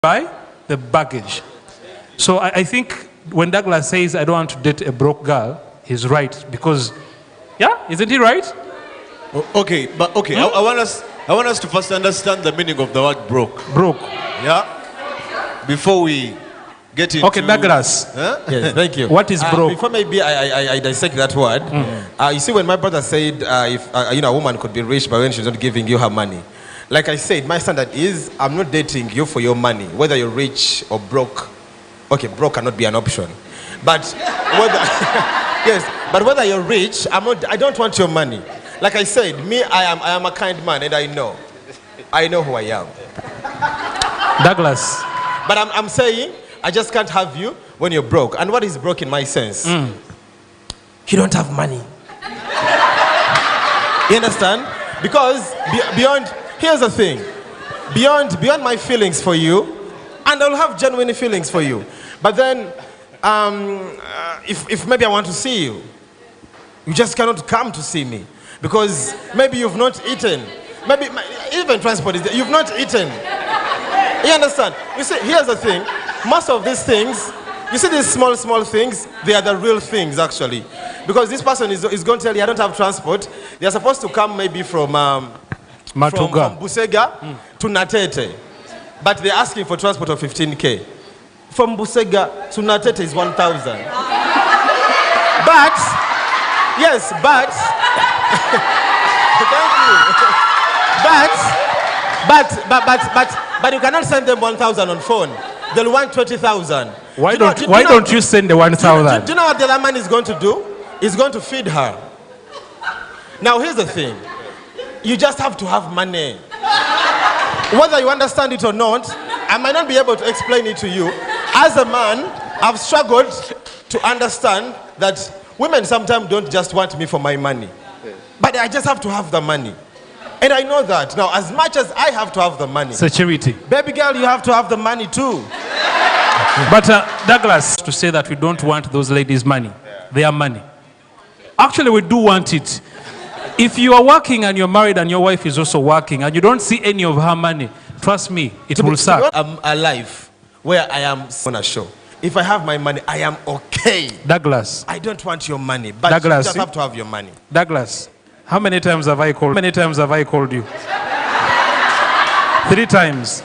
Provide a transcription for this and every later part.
buy the baggage. So I think when Douglas says, I don't want to date a broke girl, he's right. Because, yeah, isn't he right? Okay, but okay, I want us to first understand the meaning of the word broke. Broke. Yeah? Before we get into... Okay, Douglas. Huh? Yes, thank you. What is broke? Before maybe I dissect that word, you see when my brother said if a woman could be rich but when she's not giving you her money. Like I said, my standard is I'm not dating you for your money, whether you're rich or broke. Okay, broke cannot be an option. But whether yes, but whether you're rich, I don't want your money. Like I said, me, I am a kind man and I know who I am. Douglas. But I'm saying I just can't have you when you're broke. And what is broke in my sense? You don't have money. You understand? Because beyond, here's the thing. Beyond my feelings for you, and I'll have genuine feelings for you. But then, if maybe I want to see you, you just cannot come to see me. Because maybe you've not eaten. Maybe even transport is there. You've not eaten. You understand? You see, here's the thing. Most of these things, you see these small things, they are the real things actually. Because this person is going to tell you, I don't have transport. They are supposed to come maybe from Busega to Natete. But they're asking for transport of 15K. From Busega to Natete is 1,000. But, yes, but, thank you. But you cannot send them 1,000 on phone. They'll want 20,000. Why don't you send the 1,000? Do you know what the other man is going to do? He's going to feed her. Now here's the thing. You just have to have money. Whether you understand it or not, I might not be able to explain it to you. As a man, I've struggled to understand that women sometimes don't just want me for my money. But I just have to have the money. And I know that. Now, as much as I have to have the money. Security. Baby girl, you have to have the money too. But Douglas, to say that we don't want those ladies' money, their money. Actually, we do want it. If you are working and you're married and your wife is also working and you don't see any of her money, trust me, it will suck. I'm alive where I am on a show. If I have my money, I am okay. Douglas. I don't want your money, but Douglas, you just have to have your money. Douglas, how many times have I called? How many times have I called you? 3 times.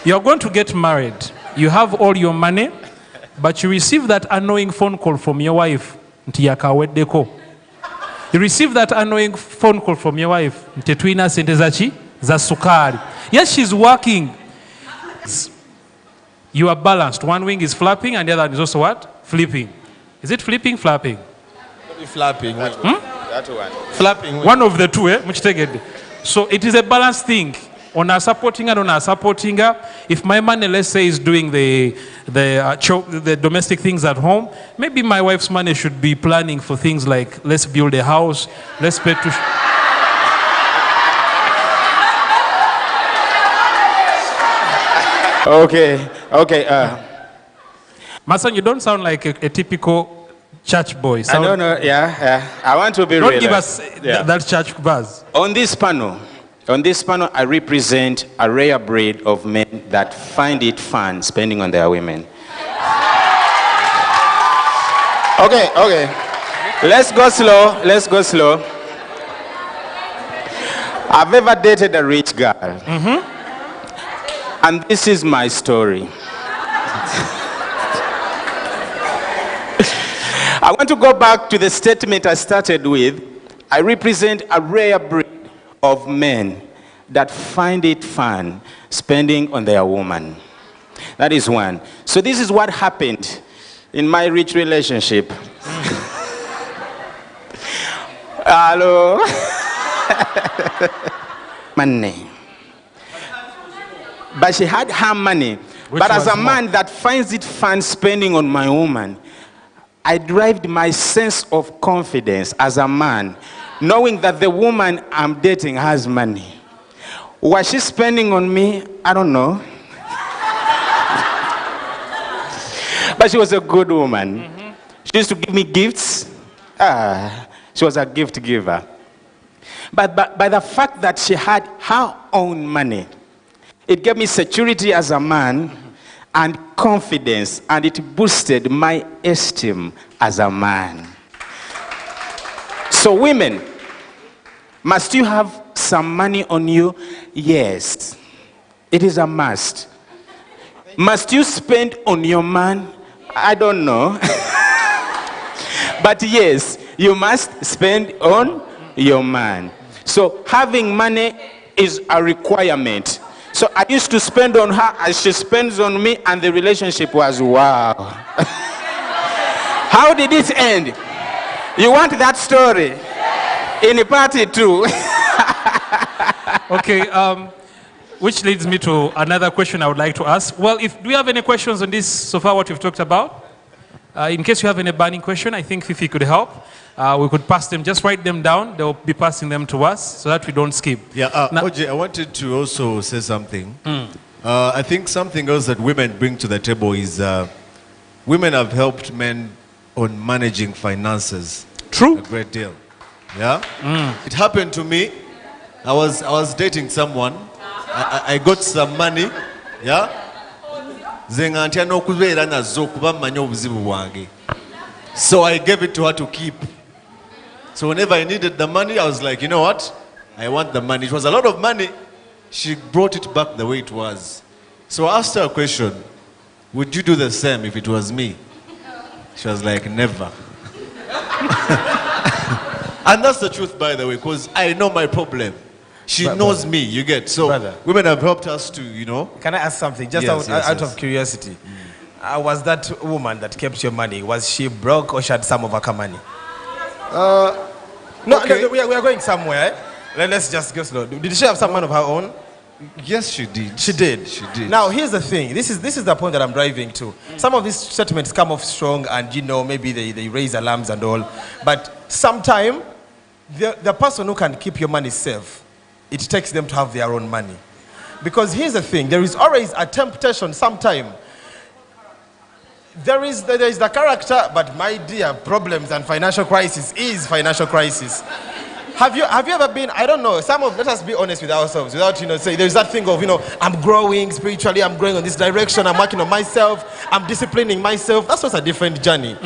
You're going to get married. You have all your money, but you receive that annoying phone call from your wife. You receive that annoying phone call from your wife. Yes, she's working. You are balanced. One wing is flapping and the other is also what? Flipping. Is it flipping? Flapping? Flapping. That one. Flapping. One of the two, eh? So it is a balanced thing. On our supporting and on our supporting her, if my money, let's say, is doing the domestic things at home, maybe my wife's money should be planning for things like, let's build a house, let's pay to... Okay. Masan, you don't sound like a typical church boy. I don't know, yeah. I want to be real. Don't give us that church buzz. On this panel, I represent a rare breed of men that find it fun spending on their women. Okay. Let's go slow. I've ever dated a rich girl. And this is my story. I want to go back to the statement I started with. I represent a rare breed of men that find it fun spending on their woman. That is one. So this is what happened in my rich relationship. Hello. Money. But she had her money. But as a man that finds it fun spending on my woman, I derived my sense of confidence as a man, knowing that the woman I'm dating has money. Was she spending on me? I don't know. But she was a good woman. She used to give me gifts. She was a gift giver. But by the fact that she had her own money, It gave me security as a man and confidence, and it boosted my esteem as a man. So women, must you have some money on you? Yes, it is a must. Must you spend on your man? I don't know. But yes, you must spend on your man. So having money is a requirement. So I used to spend on her as she spends on me, and the relationship was wow. How did it end? You want that story? In party two. Okay, which leads me to another question I would like to ask. Well, do you have any questions on this so far, what we've talked about? In case you have any burning question, I think Fifi could help. We could pass them, just write them down. They'll be passing them to us so that we don't skip. Yeah, OJ, I wanted to also say something. I think something else that women bring to the table is women have helped men on managing finances. True. A great deal. Yeah? It happened to me. I was dating someone. I got some money. Yeah? So I gave it to her to keep. So whenever I needed the money, I was like, you know what? I want the money. It was a lot of money. She brought it back the way it was. So I asked her a question. Would you do the same if it was me? She was like, never. And that's the truth, by the way, because I know my problem. She knows me, you get. So women have helped us to, you know. Can I ask something? Just out of curiosity. Was that woman that kept your money, was she broke or she had some of her money? No, we are going somewhere. Let's just go slow. Did she have some money of her own? Yes, she did. She did? She did. Now, here's the thing. This is the point that I'm driving to. Some of these statements come off strong and, you know, maybe they raise alarms and all. But sometimes, the person who can keep your money safe, it takes them to have their own money. Because here's the thing. There is always a temptation sometime. There is the character, but my dear, problems and financial crisis is financial crisis. Have you ever been, I don't know, let us be honest with ourselves, without, say, there's that thing of, I'm growing spiritually, I'm growing on this direction, I'm working on myself, I'm disciplining myself. That's what's a different journey.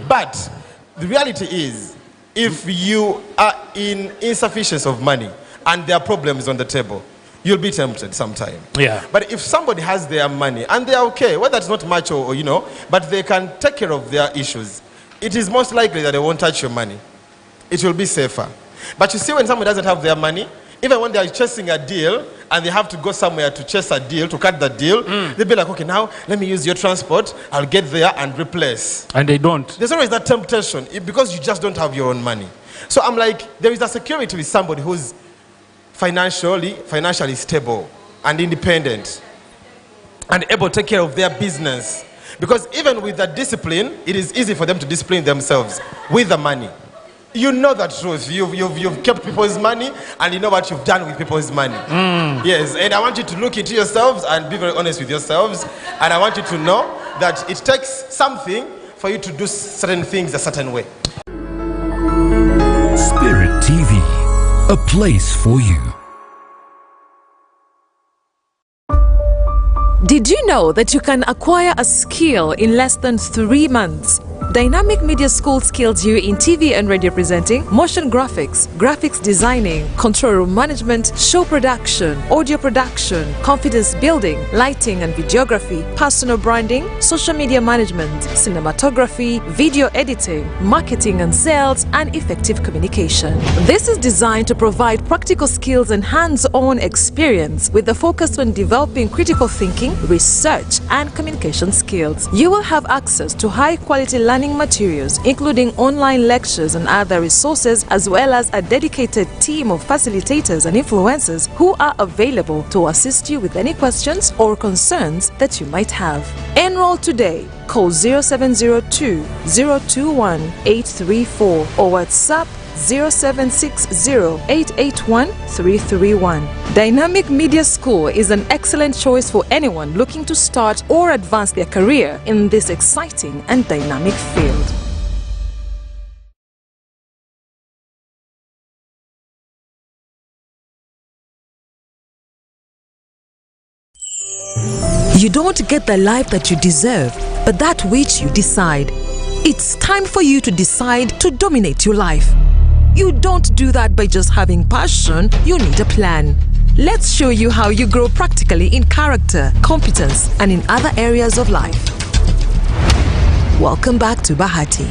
But the reality is, if you are in insufficiency of money and there are problems on the table, you'll be tempted sometime. Yeah. But if somebody has their money and they're okay, whether it's not much or but they can take care of their issues, it is most likely that they won't touch your money. It will be safer. But you see, when someone doesn't have their money, even when they are chasing a deal and they have to go somewhere to chase a deal, to cut the deal, they'll be like, okay, now let me use your transport, I'll get there and replace. And they don't. There's always that temptation because you just don't have your own money. So I'm like, there is a security with somebody who's financially stable and independent and able to take care of their business. Because even with that discipline, it is easy for them to discipline themselves with the money. You know the truth. You've kept people's money and you know what you've done with people's money. Yes, and I want you to look into yourselves and be very honest with yourselves. And I want you to know that it takes something for you to do certain things a certain way. Spirit TV, a place for you. Did you know that you can acquire a skill in less than 3 months? Dynamic Media School skills you in TV and radio presenting, motion graphics, graphics designing, control room management, show production, audio production, confidence building, lighting and videography, personal branding, social media management, cinematography, video editing, marketing and sales, and effective communication. This is designed to provide practical skills and hands-on experience with the focus on developing critical thinking, research, and communication skills. You will have access to high-quality learning materials, including online lectures and other resources, as well as a dedicated team of facilitators and influencers who are available to assist you with any questions or concerns that you might have. Enroll today. Call 0702 021 834 or WhatsApp 0760-881-331. Dynamic Media School is an excellent choice for anyone looking to start or advance their career in this exciting and dynamic field. You don't get the life that you deserve, but that which you decide. It's time for you to decide to dominate your life. You don't do that by just having passion, you need a plan. Let's show you how you grow practically in character, competence, and in other areas of life. Welcome back to Bahati.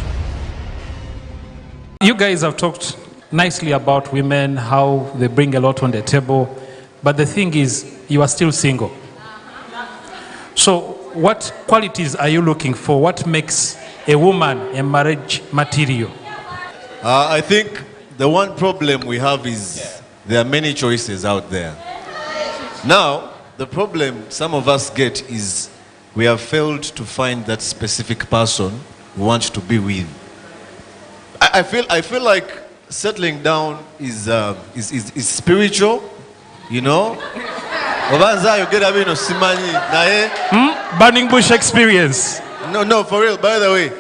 You guys have talked nicely about women, how they bring a lot on the table, but the thing is, you are still single. So what qualities are you looking for? What makes a woman a marriage material? I think the one problem we have is there are many choices out there. Now, the problem some of us get is we have failed to find that specific person we want to be with. I feel like settling down is spiritual, you know. Burning bush experience. No, for real, by the way.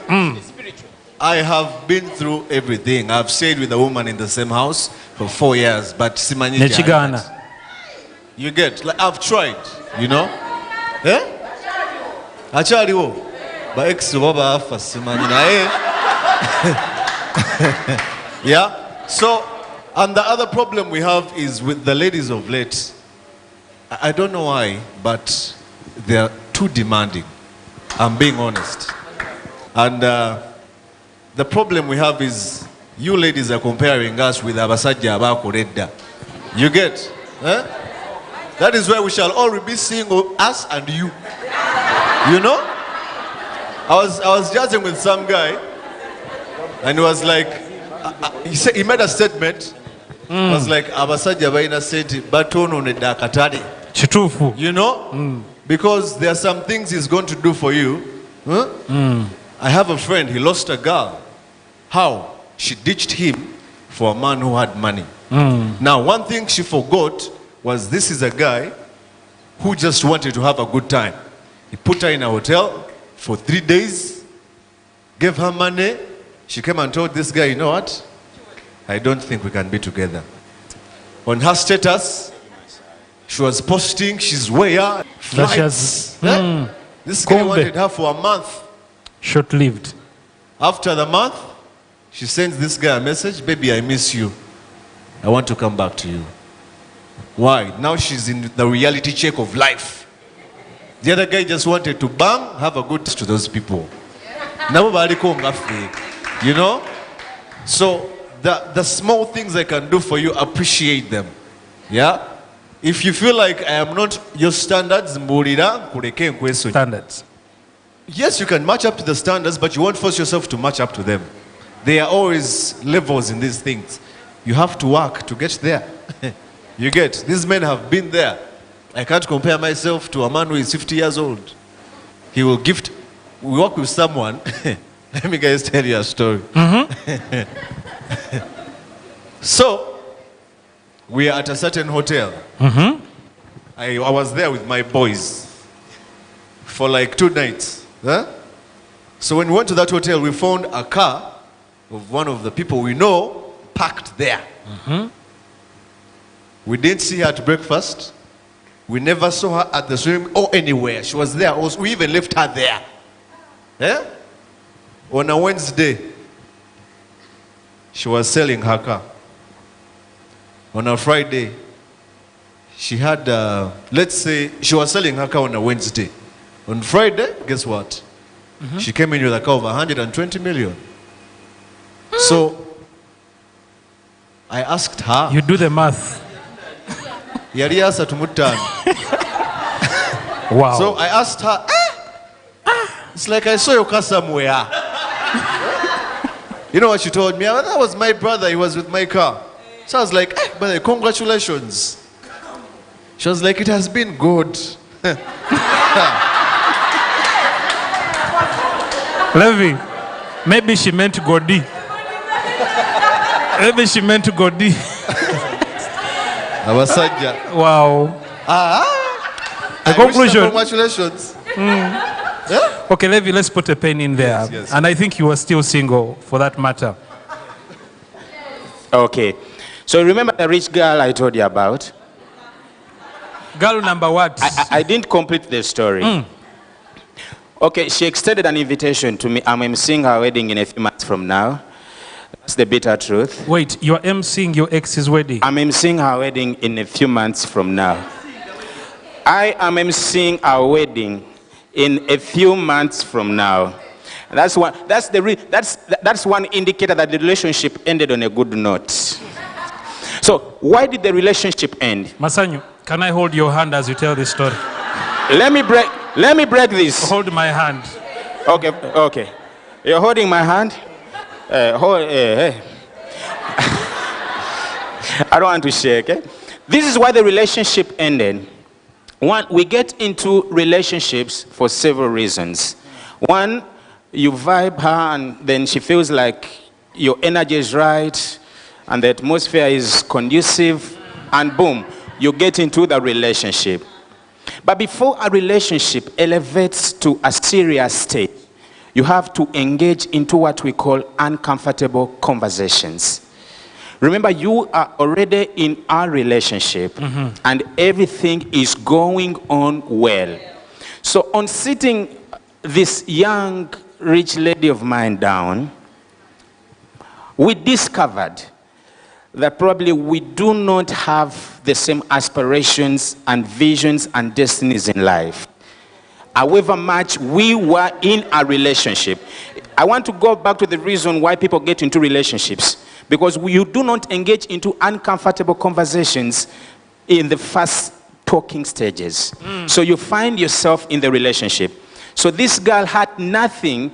I have been through everything. I've stayed with a woman in the same house for 4 years, but simanyi. Nechigana. You get, like, I've tried, you know. Yeah? Achali wo. Ba ex baba afa simanyi na Yeah. So, and the other problem we have is with the ladies of late. I don't know why, but they are too demanding. I'm being honest. And the problem we have is you ladies are comparing us with abasajja abakoledda. You get? Eh? That is why we shall all be single, us and you. You know? I was judging with some guy, and he was like, he made a statement. I was like, abasajja baina senti batono ne dakatali. Chitufu. You know? Because there are some things he's going to do for you. Huh? I have a friend, he lost a girl. How? She ditched him for a man who had money. Now, one thing she forgot was this is a guy who just wanted to have a good time. He put her in a hotel for 3 days, gave her money. She came and told this guy, you know what? I don't think we can be together. On her status, she was posting, she's where? Flights. This guy wanted her for a month. Short-lived. After the month, she sends this guy a message, baby, I miss you. I want to come back to you. Why? Now she's in the reality check of life. The other guy just wanted to bang, have a good to those people. You know? So the small things I can do for you, appreciate them. Yeah? If you feel like I am not your standards, Standards. yes, you can match up to the standards, but you won't force yourself to match up to them. There are always levels in these things. You have to work to get there. You get, these men have been there. I can't compare myself to a man who is 50 years old. He will gift, we work with someone. Let me guys tell you a story. So, we are at a certain hotel. I was there with my boys for like 2 nights. Huh? So when we went to that hotel, we found a car of one of the people we know parked there. We didn't see her at breakfast. We never saw her at the swim or anywhere. She was there. Also, we even left her there. Yeah? On a Wednesday, she was selling her car. On a Friday, she had, let's say, she was selling her car on a Wednesday. On Friday, guess what? She came in with a car of 120 million. So, I asked her. You do the math. Wow. So I asked her, it's like I saw your car somewhere. You know what she told me? That was my brother, he was with my car. So I was like, brother, congratulations. She was like, it has been good. Levi, maybe she meant Godi. Maybe she meant Godi. Wow. The conclusion. Congratulations. Yeah? Okay, Levi, let's put a pen in there. Yes. And I think you are still single, for that matter. Okay. So remember the rich girl I told you about? Girl number what? I didn't complete the story. Okay, she extended an invitation to me. I'm emceeing her wedding in a few months from now. That's the bitter truth. Wait, you're emceeing your ex's wedding? I'm emceeing her wedding in a few months from now. I am emceeing our wedding in a few months from now. That's one indicator that the relationship ended on a good note. So why did the relationship end? Masanyu, can I hold your hand as you tell this story? Let me break this. Hold my hand. Okay. You're holding my hand? I don't want to shake. This is why the relationship ended. One, we get into relationships for several reasons. One, you vibe her and then she feels like your energy is right and the atmosphere is conducive, and boom, you get into the relationship. But before a relationship elevates to a serious state, you have to engage into what we call uncomfortable conversations. Remember, you are already in a relationship and everything is going on well. So on sitting this young, rich lady of mine down, we discovered that probably we do not have the same aspirations and visions and destinies in life. However much we were in a relationship. I want to go back to the reason why people get into relationships. Because you do not engage into uncomfortable conversations in the first talking stages. So you find yourself in the relationship. So this girl had nothing,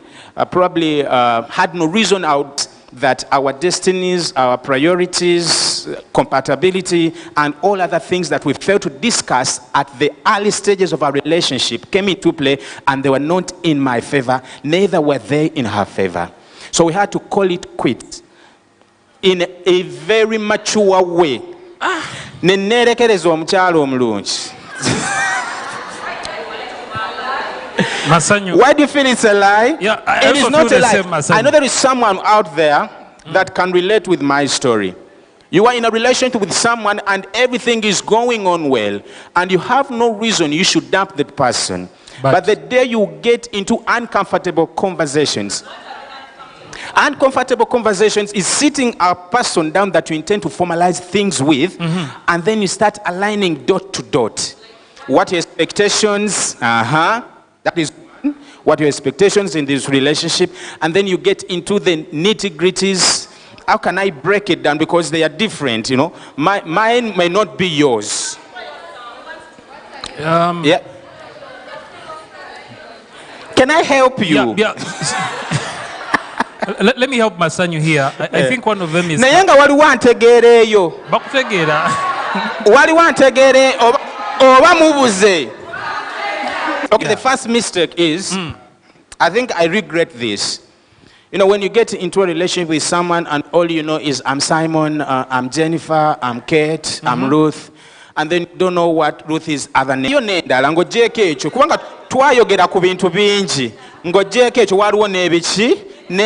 probably had no reason out that our destinies, our priorities, compatibility, and all other things that we failed to discuss at the early stages of our relationship came into play, and they were not in my favor, neither were they in her favor. So we had to call it quits in a very mature way. Why do you feel it's a lie? Yeah, it is not a lie. I know there is someone out there that can relate with my story. You are in a relationship with someone and everything is going on well, and you have no reason you should dump that person. But the day you get into uncomfortable conversations is sitting a person down that you intend to formalize things with, and then you start aligning dot to dot. What your expectations, that is what your expectations in this relationship, and then you get into the nitty-gritties. How can I break it down? Because they are different, you know. Mine may not be yours. Yeah. Can I help you? Yeah. Let me help Masanyu here. I think one of them is... Nayanga wali wantegereyo. Bakutegeera. Wali wantegere oba mubuze. Okay, the first mistake is, I think I regret this. You know, when you get into a relationship with someone and all you know is, I'm Simon, I'm Jennifer, I'm Kate, I'm Ruth, and then you don't know what Ruth is other name. Yo nendala ngo JK echo kubanga twayogera ku bintu bingi ngo JK echo waliwo n'ebiki